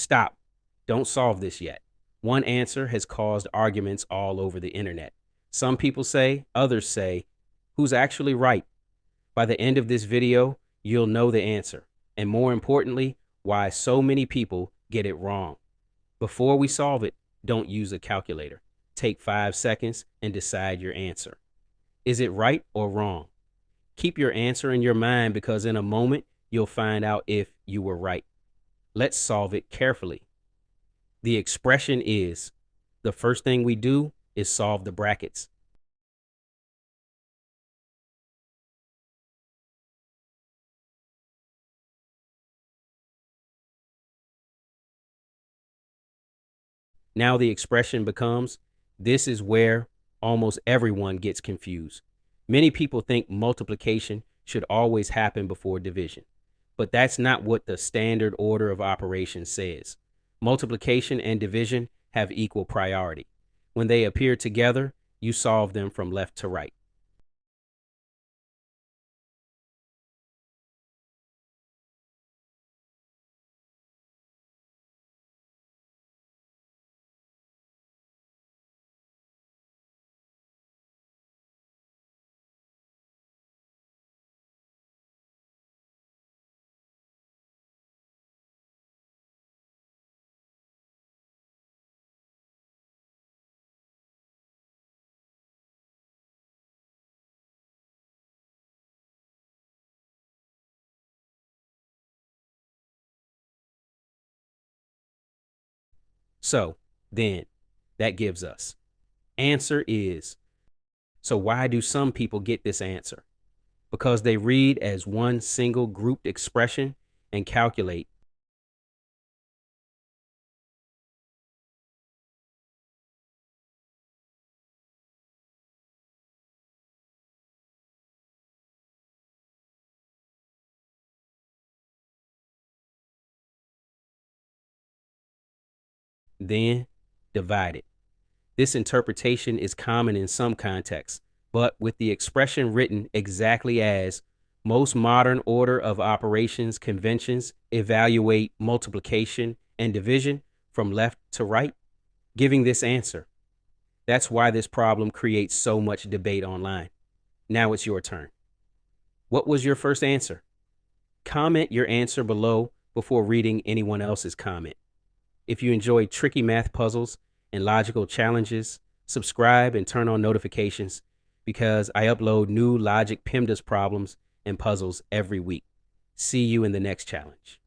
Stop. Don't solve this yet. One answer has caused arguments all over the internet. Some people say, others say, who's actually right? By the end of this video, you'll know the answer, and more importantly, why so many people get it wrong. Before we solve it, don't use a calculator. Take 5 seconds and decide your answer. Is it right or wrong? Keep your answer in your mind because in a moment, you'll find out if you were right. Let's solve it carefully. The expression is, the first thing we do is solve the brackets. Now the expression becomes, this is where almost everyone gets confused. Many people think multiplication should always happen before division, but that's not what the standard order of operations says. Multiplication and division have equal priority. When they appear together, you solve them from left to right. So then that gives us answer is. So why do some people get this answer? Because they read as one single grouped expression and calculate. Then divide it. This interpretation is common in some contexts, but with the expression written exactly as, most modern order of operations conventions evaluate multiplication and division from left to right, giving this answer. That's why this problem creates so much debate online. Now it's your turn. What was your first answer? Comment your answer below before reading anyone else's comment. If you enjoy tricky math puzzles and logical challenges, subscribe and turn on notifications because I upload new logic PEMDAS problems and puzzles every week. See you in the next challenge.